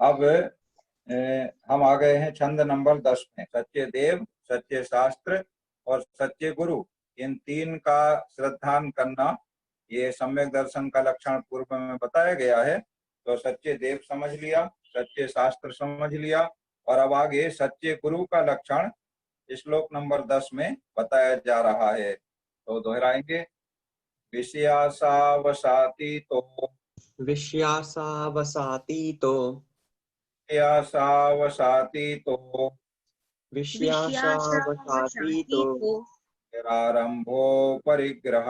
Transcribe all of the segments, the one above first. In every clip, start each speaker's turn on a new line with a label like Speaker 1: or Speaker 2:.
Speaker 1: अब हम आ गए हैं छंद नंबर 10 में। सच्चे देव, सच्चे शास्त्र और सच्चे गुरु, इन तीन का श्रद्धान करना, ये सम्यक दर्शन का लक्षण पूर्व में बताया गया है। तो सच्चे देव समझ लिया, सच्चे शास्त्र समझ लिया, और अब आगे सच्चे गुरु का लक्षण श्लोक नंबर 10 में बताया जा रहा है। तो दोहराएंगे। विषयासावसाती तो
Speaker 2: विषयासावसातीतो
Speaker 1: विषयासावसाती तो
Speaker 2: विषयासावसातीतो
Speaker 1: निरारंभो परिग्रह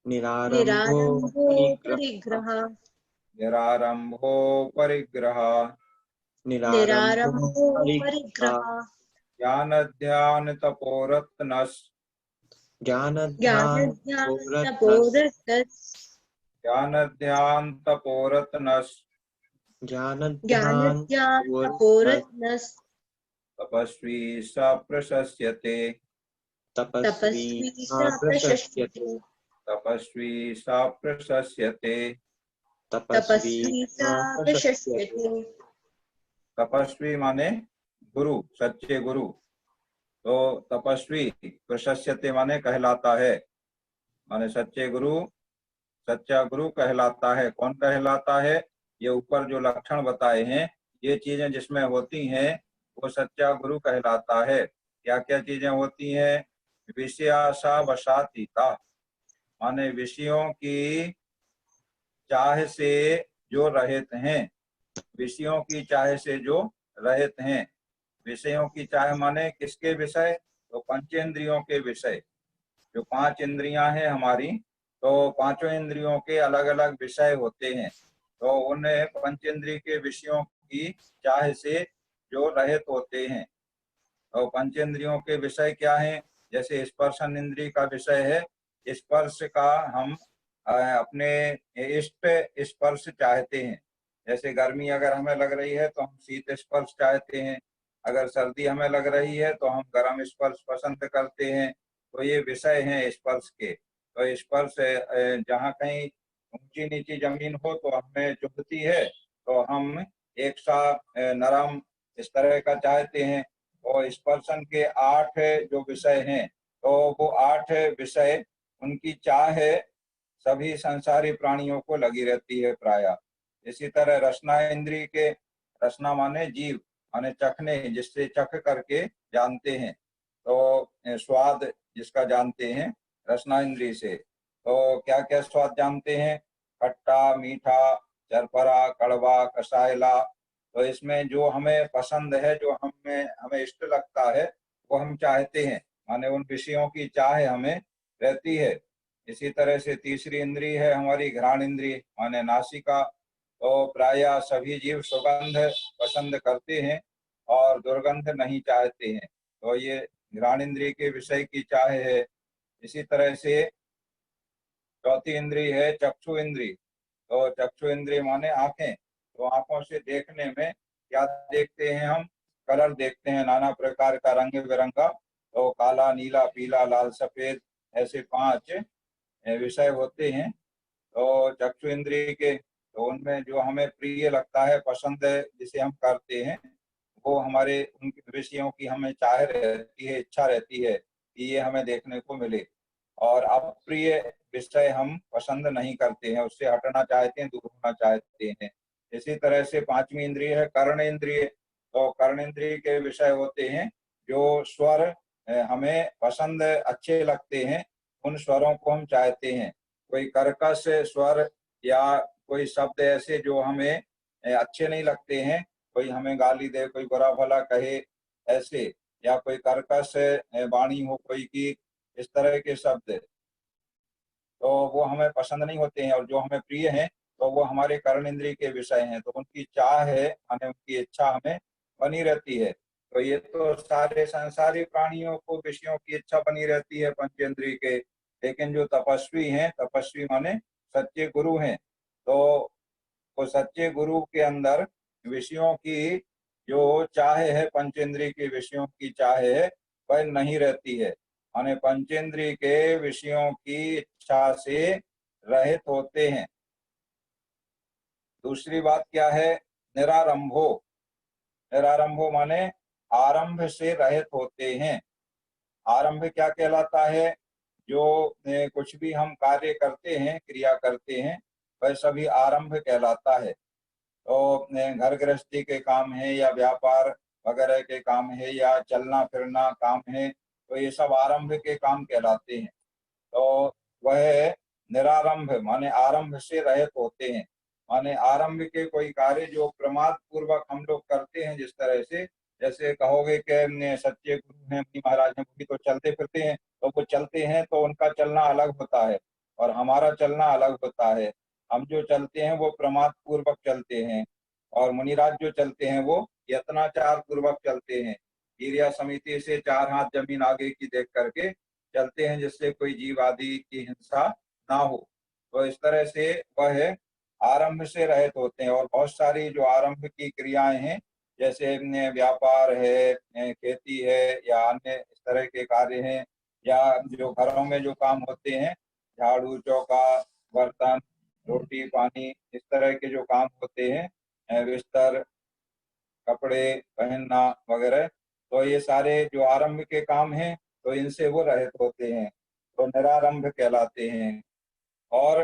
Speaker 2: निरारंभो
Speaker 3: निरारंभो
Speaker 2: परिग्रह
Speaker 3: परिग्रह
Speaker 1: निरारंभो परिग्रह
Speaker 2: निरारंभो
Speaker 3: निरारंभो
Speaker 2: परिग्रह
Speaker 3: परिग्रह
Speaker 1: ज्ञान ध्यान तपोरत्नस
Speaker 2: ज्ञान
Speaker 3: ज्ञान
Speaker 2: ध्यान
Speaker 3: ध्यान
Speaker 2: तपोरत्नस्
Speaker 3: तपोरस
Speaker 1: ज्ञान ध्यान तपोरत्नस
Speaker 2: ज्ञान
Speaker 3: ज्ञान
Speaker 2: ध्यान
Speaker 3: ध्यान
Speaker 2: तपोरत्नस्
Speaker 3: तपोरत्नस
Speaker 1: तपस्वी स प्रशस्यते
Speaker 2: तपस्वी
Speaker 3: तपस्वी
Speaker 2: स
Speaker 3: स
Speaker 2: प्रशस्यते
Speaker 3: प्रशस्यते
Speaker 1: तपस्वी स प्रशस्यते
Speaker 2: तपस्वी
Speaker 3: तपस्वी
Speaker 2: स
Speaker 3: स
Speaker 2: प्रशस्यते
Speaker 3: प्रशस्यते।
Speaker 1: तपस्वी माने गुरु, सच्चे गुरु। तो तपस्वी प्रशस्यते माने कहलाता है, माने सच्चे गुरु, सच्चा गुरु कहलाता है। कौन कहलाता है? ये ऊपर जो लक्षण बताए हैं, ये चीजें जिसमें होती हैं वो सच्चा गुरु कहलाता है। क्या क्या चीजें होती हैं? विषयासा वसातीता, माने विषयों की चाह से जो रहित हैं, विषयों की चाह से जो रहित हैं। विषयों की चाह माने किसके विषय? तो पंचेंद्रियों के विषय। जो पांच इंद्रियां हैं हमारी, तो पांचों इंद्रियों के अलग अलग विषय होते हैं। तो उन पंचेंद्रिय के विषयों की चाह से जो रहित होते हैं। तो पंचेंद्रियों के विषय क्या हैं? जैसे स्पर्शन इंद्रिय का विषय है, स्पर्श का हम अपने इष्ट स्पर्श चाहते हैं। जैसे गर्मी अगर हमें लग रही है तो हम शीत स्पर्श चाहते हैं, अगर सर्दी हमें लग रही है तो हम गर्म स्पर्श पसंद करते हैं। तो ये विषय हैं स्पर्श के। तो स्पर्श जहाँ कहीं ऊंची नीची जमीन हो तो हमें चुभती है, तो हम एक सा नरम इस तरह का चाहते हैं। और स्पर्शन के 8 जो विषय हैं, तो वो 8 विषय, उनकी चाह सभी संसारी प्राणियों को लगी रहती है प्राय। इसी तरह रसना इंद्रिय के, रसना माने जीव, माने चखने, जिससे चख करके जानते हैं। तो स्वाद जिसका जानते हैं रसना इंद्रिय से। तो क्या क्या स्वाद जानते हैं? खट्टा, मीठा, चरपरा, कड़वा, कसायला। तो इसमें जो हमें पसंद है, जो हमें हमें इष्ट लगता है, वो हम चाहते हैं, माने उन विषयों की चाह हमें रहती है। इसी तरह से तीसरी इंद्रिय है हमारी घ्राण इंद्रिय, माने नासिका। तो प्राय सभी जीव सुगंध पसंद करते हैं और दुर्गंध नहीं चाहते हैं। तो ये घ्राण इंद्रिय के विषय की चाह है। इसी तरह से चौथी इंद्रिय है चक्षु इंद्रिय। तो चक्षु इंद्रिय माने आंखें। तो आंखों से देखने में क्या देखते हैं हम? कलर देखते हैं, नाना प्रकार का, रंग बिरंगा। तो काला, नीला, पीला, लाल, सफेद, ऐसे 5 विषय होते हैं तो चक्षु इंद्रिय के। तो उनमें जो हमें प्रिय लगता है, पसंद है, जिसे हम करते हैं, वो हमारे उन विषयों की हमें चाह रहती है, इच्छा रहती है कि ये हमें देखने को मिले। और अप्रिय विषय हम पसंद नहीं करते हैं, उससे हटना चाहते हैं, दूर होना चाहते हैं। इसी तरह से पांचवी इंद्रिय है कर्ण इंद्रिय। तो कर्ण इंद्रिय के विषय होते हैं जो स्वर हमें पसंद अच्छे लगते हैं, उन स्वरों को हम चाहते हैं। कोई कर्कश स्वर या कोई शब्द ऐसे जो हमें अच्छे नहीं लगते हैं, कोई हमें गाली दे, कोई बुरा भला कहे ऐसे, या कोई कर्कश वाणी हो कोई की, इस तरह के शब्द, तो वो हमें पसंद नहीं होते हैं। और जो हमें प्रिय हैं तो वो हमारे कर्ण इंद्रिय के विषय हैं। तो उनकी चाह है, हमें उनकी इच्छा हमें बनी रहती है। तो ये तो सारे संसारी प्राणियों को विषयों की इच्छा बनी रहती है पंचेंद्रिय के। लेकिन जो तपस्वी हैं, तपस्वी माने सच्चे गुरु हैं, तो वो सच्चे गुरु के अंदर विषयों की जो चाह है, पंचेंद्रिय के विषयों की चाह है, वह नहीं रहती है। माने पंचेंद्रिय के विषयों की इच्छा से रहित होते हैं। दूसरी बात क्या है? निरारंभो, निरारंभो माने आरंभ से रहित होते हैं। आरंभ क्या कहलाता है? जो कुछ भी हम कार्य करते हैं, क्रिया करते हैं, वह सभी आरंभ कहलाता है। तो घर गृहस्थी के काम है या व्यापार वगैरह के काम है या चलना फिरना काम है, तो ये सब आरंभ के काम कहलाते हैं। तो वह निरारंभ माने आरंभ से रहित होते हैं। माने आरंभ के कोई कार्य जो प्रमाद पूर्वक हम लोग करते हैं, जिस तरह से जैसे कहोगे कि सच्चे गुरु हैं मुनि महाराज हैं, वो भी तो चलते फिरते हैं, तो वो चलते हैं तो उनका चलना अलग होता है और हमारा चलना अलग होता है। हम जो चलते हैं वो प्रमाद पूर्वक चलते हैं और मुनिराज जो चलते हैं वो यत्नाचार पूर्वक चलते हैं। क्रिया समिति से 4 हाथ जमीन आगे की देख करके चलते हैं, जिससे कोई जीव आदि की हिंसा ना हो। तो इस तरह से वह आरंभ से रहित होते हैं। और बहुत सारी जो आरंभ की क्रियाएं हैं, जैसे व्यापार है, खेती है या अन्य इस तरह के कार्य हैं, या जो घरों में जो काम होते हैं, झाड़ू चौका बर्तन रोटी पानी, इस तरह के जो काम होते हैं, बिस्तर कपड़े पहनना वगैरह, तो ये सारे जो आरंभ के काम हैं, तो इनसे वो रहित होते हैं, तो निरारंभ कहलाते हैं। और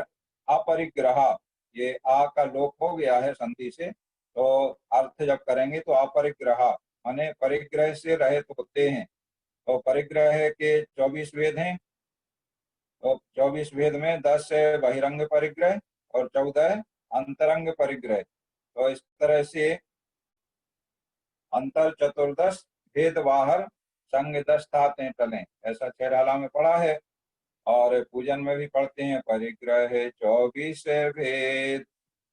Speaker 1: अपरिग्रह, ये आ का लोप हो गया है संधि से, तो अर्थ जब करेंगे तो अपरिग्रह माने परिग्रह से रहित होते हैं। तो परिग्रह के 24 वेद हैं, तो 24 वेद में 10 बहिरंग परिग्रह और 14 अंतरंग परिग्रह। तो इस तरह से अंतर 14 भेद बाहर संग 10 ताते टलें, ऐसा छेराला में पढ़ा है। और पूजन में भी पढ़ते हैं, परिग्रह 24 भेद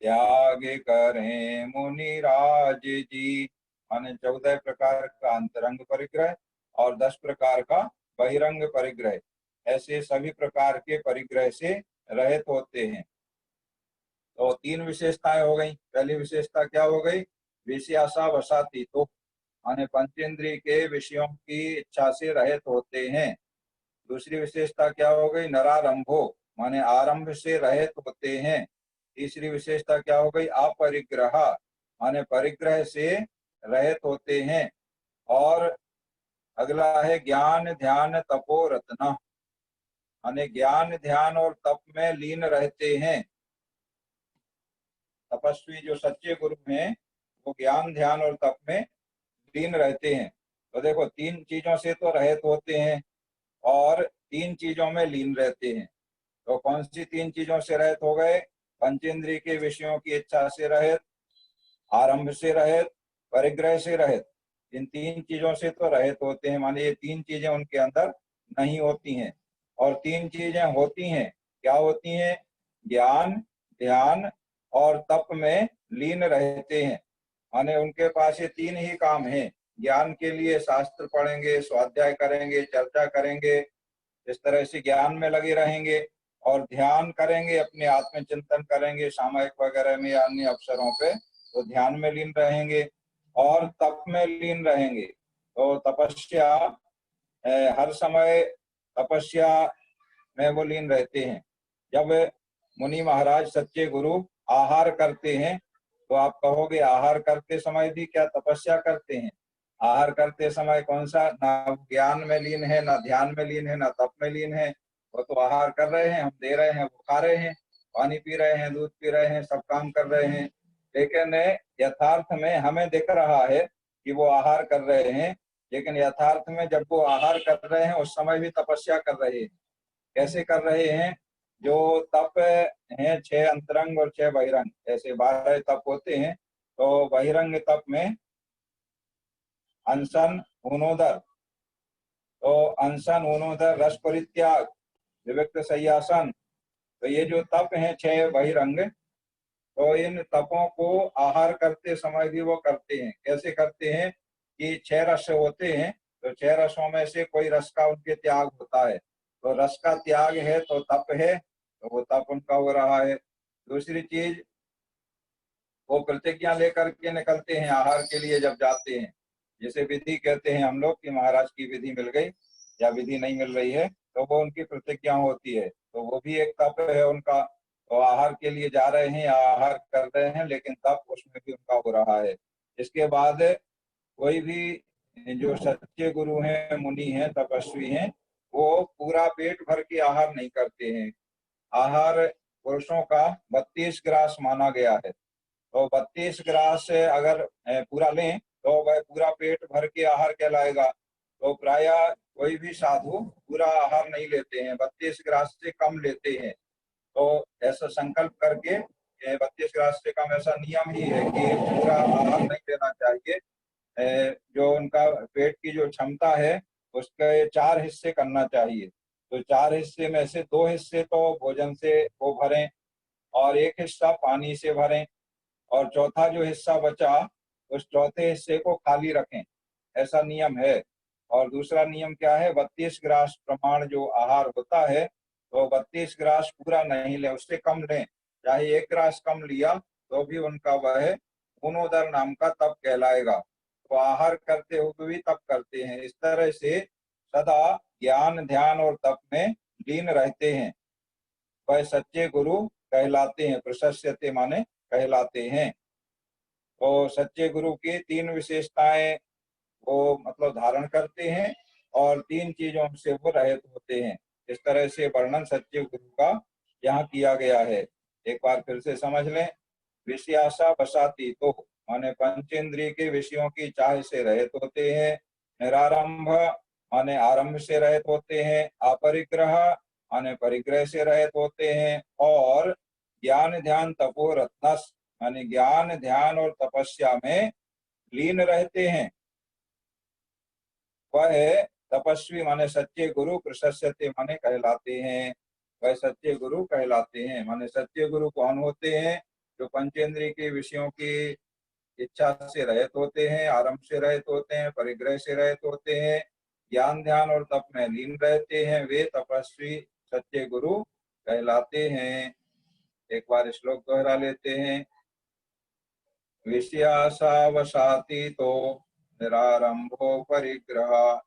Speaker 1: त्याग करें मुनिराज जी। माने 14 प्रकार का अंतरंग परिग्रह और 10 प्रकार का बहिरंग परिग्रह, ऐसे सभी प्रकार के परिग्रह से रहित होते हैं। तो 3 विशेषताएं हो गई। पहली विशेषता क्या हो गई? विषयासा वसाती, तो माने पंचेंद्रिय के विषयों की इच्छा से रहित होते हैं। दूसरी विशेषता क्या हो गई? नरारंभो माने आरंभ से रहित होते हैं। तीसरी विशेषता क्या हो गई? अपरिग्रह माने परिग्रह से रहित होते हैं। और अगला है ज्ञान ध्यान तपो रत्न, माने ज्ञान ध्यान और तप में लीन रहते हैं। तपस्वी जो सच्चे गुरु हैं, वो ज्ञान ध्यान और तप में लीन रहते हैं। तो देखो, 3 चीजों से तो रहित होते हैं और 3 चीजों में लीन रहते हैं। तो कौन सी 3 चीजों से रहित हो गए? पंचेंद्रिय के विषयों की इच्छा से रहित, आरंभ से रहित, परिग्रह से रहित। इन 3 चीजों से तो रहित होते हैं, माने ये 3 चीजें उनके अंदर नहीं होती हैं। और 3 चीजें होती हैं, क्या होती हैं? ज्ञान ध्यान और तप में लीन रहते हैं। माने उनके पास ये 3 ही काम हैं। ज्ञान के लिए शास्त्र पढ़ेंगे, स्वाध्याय करेंगे, चर्चा करेंगे, इस तरह से ज्ञान में लगे रहेंगे। और ध्यान करेंगे, अपने आत्म चिंतन करेंगे, सामायिक वगैरह में या अन्य अवसरों पे, तो ध्यान में लीन रहेंगे। और तप में लीन रहेंगे, तो तपस्या हर समय तपस्या में वो लीन रहते हैं। जब मुनि महाराज सच्चे गुरु आहार करते हैं, तो आप कहोगे आहार करते समय भी क्या तपस्या करते हैं? आहार करते समय कौन सा, ना ज्ञान में लीन है, ना ध्यान में लीन है, ना तप में लीन है। वो तो आहार कर रहे हैं, हम दे रहे हैं, वो खा रहे हैं, पानी पी रहे हैं, दूध पी रहे हैं, सब काम कर रहे हैं। लेकिन यथार्थ में हमें दिख रहा है कि वो आहार कर रहे हैं, लेकिन यथार्थ में जब वो आहार कर रहे हैं उस समय भी तपस्या कर रहे हैं। कैसे कर रहे हैं? जो तप है 6 अंतरंग और 6 बहिरंग, ऐसे 12 तप होते हैं। तो बहिरंग तप में अनशन ऊनोदर, तो अनशन ऊनोदर रस परित्याग विविक्त सयासन, तो ये जो तप है 6 बहिरंग, तो इन तपों को आहार करते समय भी वो करते हैं। कैसे करते हैं? कि 6 रस होते हैं, तो 6 रसों में से कोई रस का उनके त्याग होता है, तो रस का त्याग है तो तप है, तो वो तप उनका हो रहा है। दूसरी चीज, वो प्रतिज्ञा लेकर के निकलते हैं आहार के लिए जब जाते हैं, जिसे विधि कहते हैं हम लोग कि महाराज की विधि मिल गई या विधि नहीं मिल रही है, तो वो उनकी प्रतिज्ञा होती है, तो वो भी एक तप है उनका। तो आहार के लिए जा रहे हैं, आहार कर रहे हैं, लेकिन तप उसमें भी उनका हो रहा है। इसके बाद कोई भी जो सच्चे गुरु हैं, मुनि हैं, तपस्वी हैं, वो पूरा पेट भर के आहार नहीं करते हैं। आहार पुरुषों का 32 ग्रास माना गया है। तो 32 ग्रास अगर पूरा लें तो वह पूरा पेट भर के आहार कहलाएगा। तो प्राय कोई भी साधु पूरा आहार नहीं लेते हैं, 32 ग्रास से कम लेते हैं। तो ऐसा संकल्प करके 32 ग्रास से कम, ऐसा नियम ही है कि पूरा आहार नहीं लेना चाहिए। जो उनका पेट की जो क्षमता है उसके 4 हिस्से करना चाहिए। तो 4 हिस्से में से 2 हिस्से तो भोजन से वो भरें और 1 हिस्सा पानी से भरें, और चौथा जो हिस्सा बचा उस चौथे हिस्से को खाली रखें, ऐसा नियम है। और दूसरा नियम क्या है, 32 ग्रास प्रमाण जो आहार होता है, तो 32 ग्रास पूरा नहीं लें, उससे कम लें। चाहे 1 ग्रास कम लिया तो भी उनका वह पुनोदर नाम का तप कहलाएगा। तो आहार करते हुए भी तप करते हैं। इस तरह से सदा ज्ञान, ध्यान और तप में लीन रहते हैं, वह सच्चे गुरु कहलाते हैं। प्रशस्यते माने कहलाते हैं। तो सच्चे गुरु की 3 विशेषताएं वो मतलब धारण करते हैं और 3 चीजों से वो रहित होते हैं। इस तरह से वर्णन सच्चे गुरु का यहाँ किया गया है। एक बार फिर से समझ लें। विषयाशा वसाती तो माने पंचेंद्रिय के विषयों की चाह से रहित होते हैं। निरारंभ माने आरंभ से रहित होते हैं। अपरिग्रह माने परिग्रह से रहित होते हैं। और ज्ञान, ध्यान, तपो रत्नस माने ज्ञान, ध्यान और तपस्या में लीन रहते हैं। वह तपस्वी माने सच्चे गुरु, प्रशस्यते माने कहलाते हैं। वह सच्चे गुरु कहलाते हैं। माने सच्चे गुरु कौन होते हैं? जो पंचेंद्रिय के विषयों की इच्छा से रहित होते हैं, आरंभ से रहित होते हैं, परिग्रह से रहित होते हैं, ज्ञान, ध्यान और तप में लीन रहते हैं, वे तपस्वी सच्चे गुरु कहलाते हैं। एक बार श्लोक दोहरा लेते हैं। विषयासावसाती तो निरारंभो परिग्रह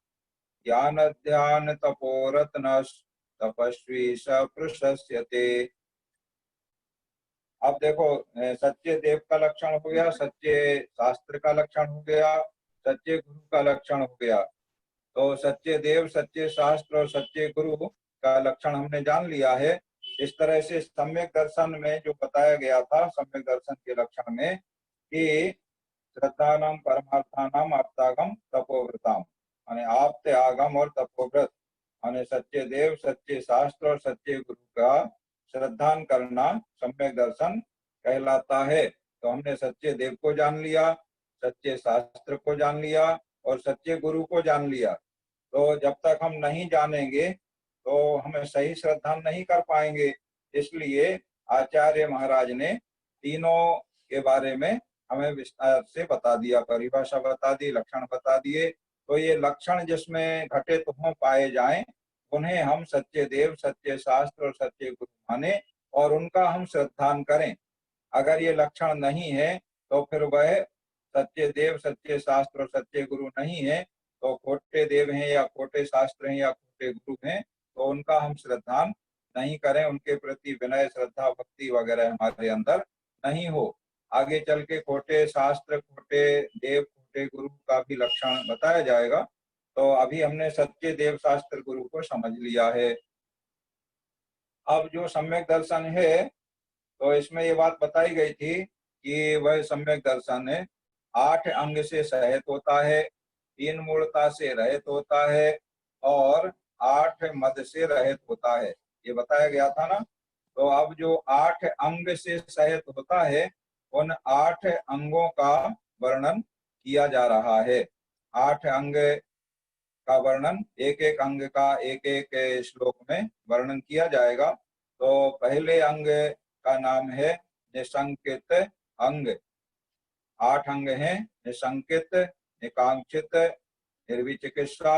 Speaker 1: ज्ञान, ध्यान, तपो रत्नस् तपस्वी स प्रशस्यते। अब देखो, सच्चे देव का लक्षण हो गया, सच्चे शास्त्र का लक्षण हो गया, सच्चे गुरु का लक्षण हो गया। तो सच्चे देव, सच्चे शास्त्र और सच्चे गुरु का लक्षण हमने जान लिया है। इस तरह से सम्यक दर्शन में जो बताया गया था, सम्यक दर्शन के लक्षण में, कि श्रद्धानाम परमार्थानाम आप्तागम तपोव्रताम माने आप्त, आगम और तपोव्रत माने सच्चे देव, सच्चे शास्त्र और सच्चे गुरु का श्रद्धान करना सम्यक दर्शन कहलाता है। तो हमने सच्चे देव को जान लिया, सच्चे शास्त्र को जान लिया और सच्चे गुरु को जान लिया। तो जब तक हम नहीं जानेंगे तो हमें सही श्रद्धान नहीं कर पाएंगे। इसलिए आचार्य महाराज ने तीनों के बारे में हमें विस्तार से बता दिया, परिभाषा बता दी, लक्षण बता दिए। तो ये लक्षण जिसमें घटित हो पाए जाएं, उन्हें हम सच्चे देव, सच्चे शास्त्र और सच्चे गुरु माने और उनका हम श्रद्धान करें। अगर ये लक्षण नहीं है तो फिर वह सच्चे देव, सच्चे शास्त्र और सच्चे गुरु नहीं है, तो खोटे देव हैं या खोटे शास्त्र हैं या खोटे गुरु हैं, तो उनका हम श्रद्धान नहीं करें, उनके प्रति विनय, श्रद्धा, भक्ति वगैरह हमारे अंदर नहीं हो। आगे चल के खोटे शास्त्र, खोटे देव, खोटे गुरु का भी लक्षण बताया जाएगा। तो अभी हमने सच्चे देव, शास्त्र, गुरु को समझ लिया है। अब जो सम्यक दर्शन है, तो इसमें ये बात बताई गई थी कि वह सम्यक दर्शन 8 अंग से सहित होता है, 3 मूलता से रहित होता है और 8 मद से रहित होता है। ये बताया गया था ना। तो अब जो 8 अंग से सहित होता है, उन 8 अंगों का वर्णन किया जा रहा है। 8 अंग का वर्णन, एक एक अंग का एक एक श्लोक में वर्णन किया जाएगा। तो पहले अंग का नाम है निसंकित अंग। 8 अंग हैं: निसंकित, निकांक्षित, निर्विचिकित्सा,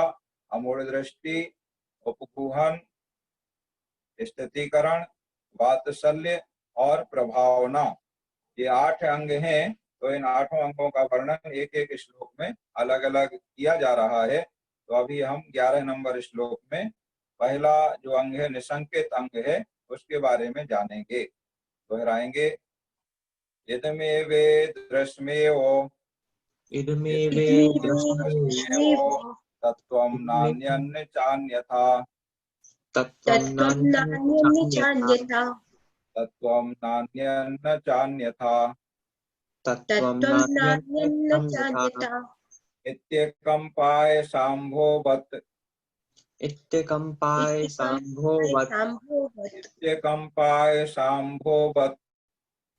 Speaker 1: अमूढ़ दृष्टि, उपगूहन, स्थितिकरण, वात्सल्य और प्रभावना। ये 8 अंग हैं। तो इन 8 अंगों का वर्णन एक एक श्लोक में अलग अलग किया जा रहा है। तो अभी हम 11 नंबर श्लोक में पहला जो अंग है, निसंकित अंग है, उसके बारे में जानेंगे। दोहराएंगे। इदमेवे दृश्मेव
Speaker 2: इदमेवे
Speaker 1: दृश्मेव तत्त्वं नान्यन्न चान्यथा
Speaker 2: तत्त्वं नान्यं चान्यथा
Speaker 1: तत्त्वं नान्यन्न चान्यथा
Speaker 2: तत्त्वं नान्यं चान्यथा
Speaker 1: इत्येकं पायसाम्भोवत्
Speaker 2: इत्यकम्पाय साम्भोवत्
Speaker 1: इत्येकं पायसाम्भोवत्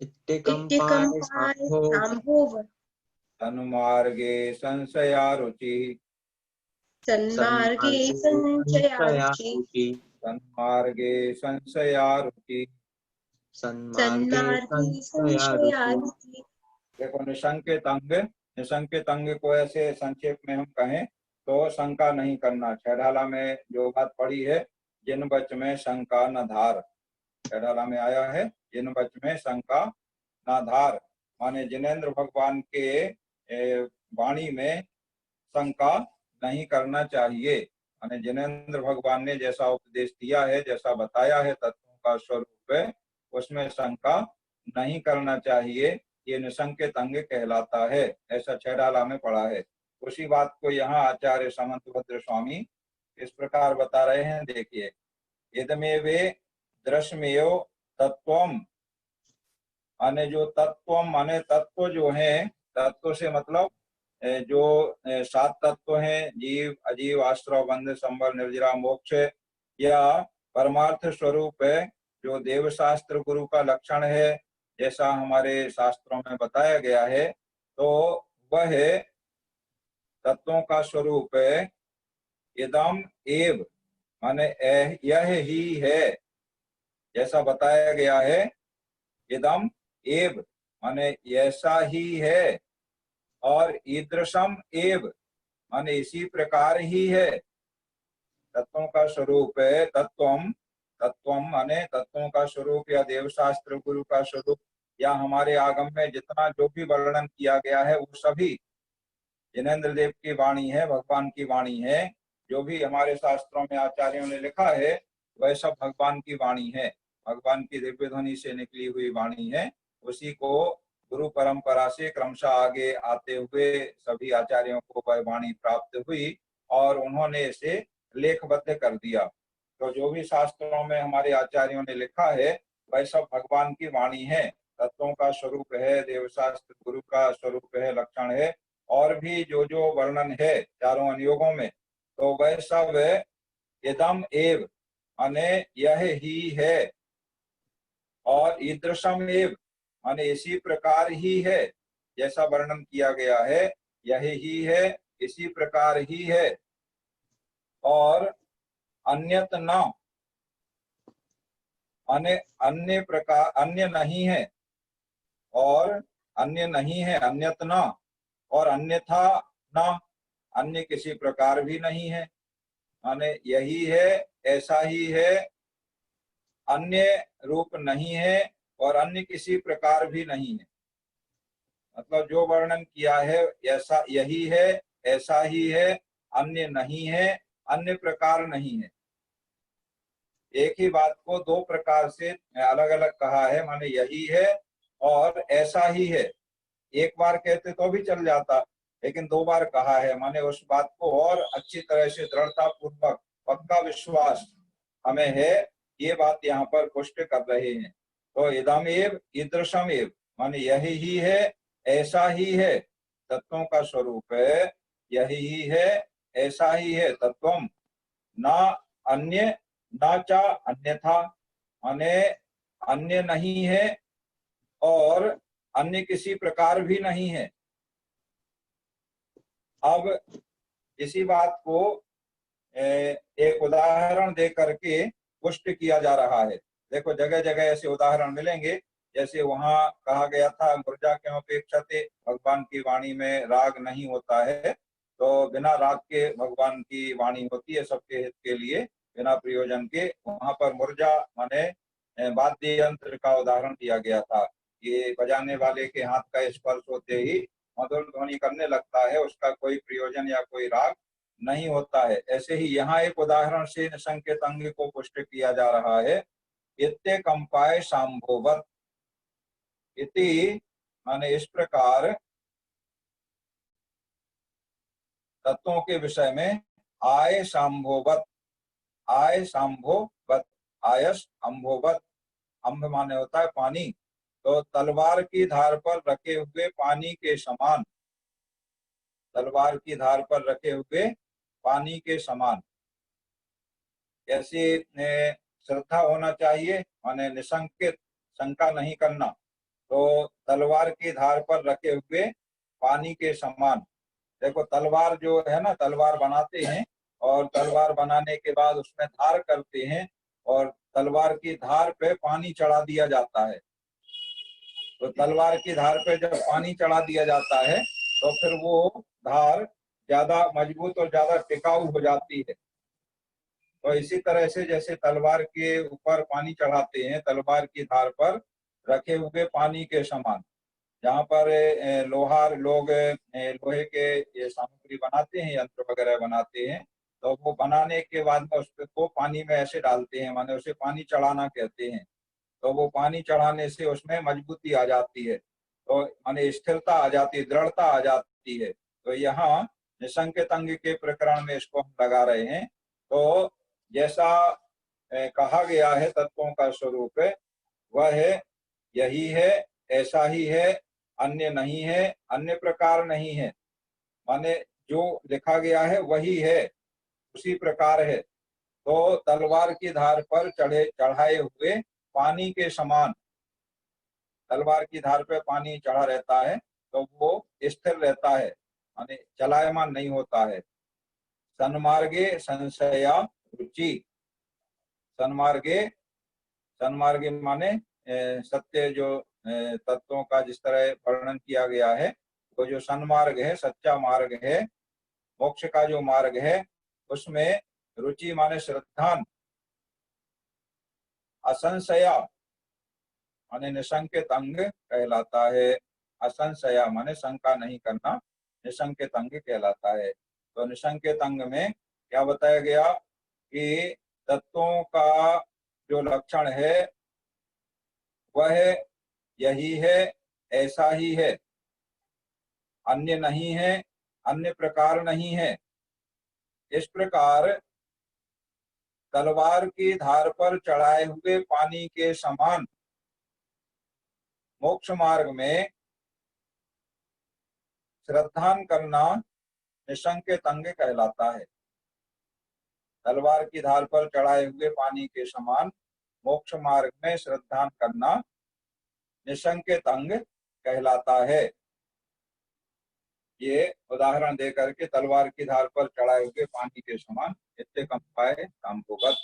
Speaker 2: इत्यकम्पाय साम्भोवत्
Speaker 1: तन्मार्गे संशयारुचिः
Speaker 2: सन्मार्गे संशयारुचिः
Speaker 1: तन्मार्गे संशयारुचिः।
Speaker 2: सन्मार्गे संशयारुचिः।
Speaker 1: देखो निसंकेत अंग को ऐसे संक्षेप में हम कहें तो शंका नहीं करना। छेडाला में जो बात पड़ी है, जिन बच में शंका न धार, छेडाला में आया है जिन बच में शंका न धार, माने जिनेंद्र भगवान के वाणी में शंका नहीं करना चाहिए। माने जिनेंद्र भगवान ने जैसा उपदेश दिया है, जैसा बताया है तत्वों का स्वरूप है, उसमें शंका नहीं करना चाहिए। ये निसंकेत अंग कहलाता है, ऐसा छेडाला में पढ़ा है। उसी बात को यहाँ आचार्य सामंतभद्र स्वामी इस प्रकार बता रहे हैं। देखिए, इदमेवे दृश्मेव तत्वम, माने जो तत्वम माने तत्व जो है, तत्व से मतलब जो 7 तत्व हैं, जीव अजीव आश्रव बंध संबल निर्जरा मोक्ष, या परमार्थ स्वरूप है जो देव शास्त्र गुरु का लक्षण है, जैसा हमारे शास्त्रों में बताया गया है। तो वह तत्वों का स्वरूप है इदम एव, माने यह ही है, जैसा बताया गया है। इदम एव माने ऐसा ही है, और ईदृशम एव माने इसी प्रकार ही है। तत्वों का स्वरूप है तत्वम, तत्वम माने तत्वों का स्वरूप या देवशास्त्र गुरु का स्वरूप, या हमारे आगम में जितना जो भी वर्णन किया गया है वो सभी जिनेंद्र देव की वाणी है, भगवान की वाणी है। जो भी हमारे शास्त्रों में आचार्यों ने लिखा है वह सब भगवान की वाणी है, भगवान की दिव्य ध्वनि से निकली हुई वाणी है। उसी को गुरु परंपरा से क्रमशः आगे आते हुए सभी आचार्यों को वह वाणी प्राप्त हुई और उन्होंने इसे लेखबद्ध कर दिया। तो जो भी शास्त्रों में हमारे आचार्यों ने लिखा है वह सब भगवान की वाणी है, तत्वों का स्वरूप है, देवशास्त्र गुरु का स्वरूप है, लक्षण है। और भी जो जो वर्णन है चारों अनुयोगों में, तो वह सब इदम एव माने यह ही है, और ईदृशम एव माने इसी प्रकार ही है, जैसा वर्णन किया गया है यही ही है, इसी प्रकार ही है। और अन्यत न माने अन्य प्रकार, अन्य नहीं है, और अन्य नहीं है, अन्यत न, और अन्यथा न, अन्य किसी प्रकार भी नहीं है, माने यही है, ऐसा ही है, अन्य रूप नहीं है, और अन्य किसी प्रकार भी नहीं है। मतलब जो वर्णन किया है ऐसा यही है, ऐसा ही है, अन्य नहीं है, अन्य प्रकार नहीं है। एक ही बात को दो प्रकार से अलग अलग कहा है, माने यही है और ऐसा ही है। एक बार कहते तो भी चल जाता, लेकिन 2 बार कहा है, माने उस बात को और अच्छी तरह से दृढ़ता पूर्वक पक्का विश्वास हमें है, ये बात यहाँ पर पुष्ट कर रहे हैं। तो इदमेव ईदृशमेव माने यही ही है, ऐसा ही है, तत्वों का स्वरूप है, यही ही है, ऐसा ही है। तत्वम ना अन्य ना चा अन्यथा, माने अन्य नहीं है और अन्य किसी प्रकार भी नहीं है। अब इसी बात को एक उदाहरण दे करके पुष्ट किया जा रहा है। देखो जगह जगह ऐसे उदाहरण मिलेंगे, जैसे वहां कहा गया था मुर्जा क्यों अपेक्षते, भगवान की वाणी में राग नहीं होता है, तो बिना राग के भगवान की वाणी होती है सबके हित के लिए, बिना प्रयोजन के। वहां पर मुर्जा माने वाद्य यंत्र का उदाहरण दिया गया था। ये बजाने वाले के हाथ का स्पर्श होते ही मधुर ध्वनि करने लगता है, उसका कोई प्रयोजन या कोई राग नहीं होता है। ऐसे ही यहाँ एक उदाहरण से संकेत अंग को पुष्ट किया जा रहा है। इत्ते कंपाय शांभोवत, इति माने इस प्रकार तत्वों के विषय में आय शांभोवत, आय शांभोवत, आयस अम्भोवत, अम्भ माने होता है पानी, तो तलवार की धार पर रखे हुए पानी के समान, तलवार की धार पर रखे हुए पानी के समान। ऐसी श्रद्धा होना चाहिए, माने निशंकित, शंका नहीं करना। तो तलवार की धार पर रखे हुए पानी के समान। देखो तलवार जो है ना, तलवार बनाते हैं और तलवार बनाने के बाद उसमें धार करते हैं और तलवार की धार पे पानी चढ़ा दिया जाता है। तो तलवार की धार पे जब पानी चढ़ा दिया जाता है तो फिर वो धार ज्यादा मजबूत और ज्यादा टिकाऊ हो जाती है। तो इसी तरह से जैसे तलवार के ऊपर पानी चढ़ाते हैं, तलवार की धार पर रखे हुए पानी के समान। जहाँ पर लोहार लोग लोहे के ये सामग्री बनाते हैं, यंत्र वगैरह बनाते हैं, तो वो बनाने के बाद में उसको पानी में ऐसे डालते हैं, माने उसे पानी चढ़ाना कहते हैं। तो वो पानी चढ़ाने से उसमें मजबूती आ जाती है, तो माने स्थिरता आ जाती है, दृढ़ता आ जाती है। तो यहाँ निसंकेत अंग के प्रकरण में इसको हम लगा रहे हैं। तो जैसा कहा गया है तत्वों का स्वरूप है, वह है, यही है, ऐसा ही है, अन्य नहीं है, अन्य प्रकार नहीं है। माने जो लिखा गया है वही है, उसी प्रकार है। तो तलवार की धार पर चढ़ाए हुए पानी के समान, तलवार की धार पर पानी चढ़ा रहता है तो वो स्थिर रहता है, माने चलायमान नहीं होता है। सन्मार्गे संशया रुचि, सन्मार्गे, सन्मार्गे माने सत्य जो तत्वों का जिस तरह वर्णन किया गया है, वो जो सन्मार्ग है, सच्चा मार्ग है, मोक्ष का जो मार्ग है, उसमें रुचि माने श्रद्धान, असंशया माने निशंकित अंग कहलाता है। असंशया माने शंका नहीं करना, निशंकित अंग कहलाता है। तो निशंकित अंग में क्या बताया गया कि तत्वों का जो लक्षण है वह यही है, ऐसा ही है, अन्य नहीं है, अन्य प्रकार नहीं है। इस प्रकार तलवार की धार पर चढ़ाए हुए पानी के समान मोक्ष मार्ग में श्रद्धान करना निशंकित अंग कहलाता है। तलवार की धार पर चढ़ाए हुए पानी के समान मोक्ष मार्ग में श्रद्धान करना निशंकित अंग कहलाता है। ये उदाहरण दे करके तलवार की धार पर चढ़ाए हुए पानी के समान, इत्ते कंपाए शांभोवत,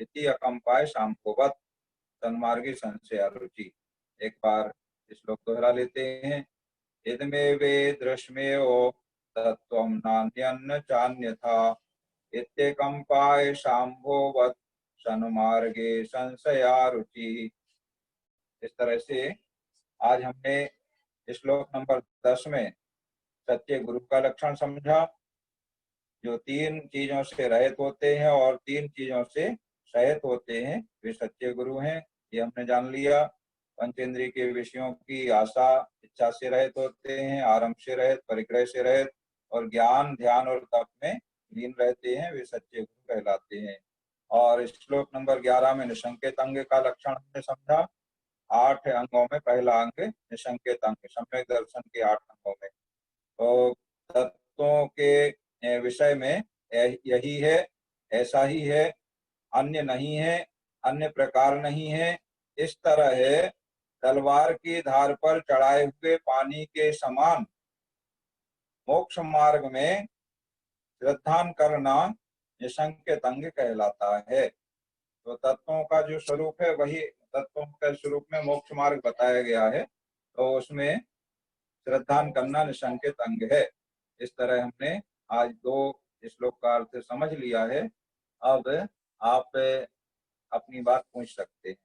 Speaker 1: इति अकंपाए शांभोवत, सन्मार्गी संशया रुचि। एक बार श्लोक दोहरा लेते हैं। इदमेवे दृश्मेयो तत्त्वं नान्यन्न चान्यथा, इत्येकंपाय शांभोवत, सन्मार्गे संशया रुचि। इस तरह से आज हमने श्लोक नंबर 10 में सच्चे गुरु का लक्षण समझा, जो 3 चीजों से रहित होते हैं और 3 चीजों से सहित होते हैं, वे सच्चे गुरु हैं। ये हमने जान लिया। पंचेंद्रिय के विषयों की आशा इच्छा से रहित होते हैं, आरंभ से रहित, परिग्रह से रहित, और ज्ञान ध्यान और तप में लीन रहते हैं, वे सच्चे गुरु कहलाते हैं। और श्लोक नंबर 11 में निशंकित अंग का लक्षण हमने समझा। 8 अंगों में पहला अंग निशंकित अंग, सम्यक दर्शन के 8 अंगों में। तो तत्वों के विषय में यही है, ऐसा ही है, अन्य नहीं है, अन्य प्रकार नहीं है। इस तरह है तलवार की धार पर चढ़ाए हुए पानी के समान मोक्ष मार्ग में श्रद्धान करना निशंकित अंग कहलाता है। तो तत्वों का जो स्वरूप है वही तत्वों के स्वरूप में मोक्ष मार्ग बताया गया है, तो उसमें श्रद्धान करना निशंकित अंग है। इस तरह हमने आज 2 श्लोक का अर्थ समझ लिया है। अब आप अपनी बात पूछ सकते हैं।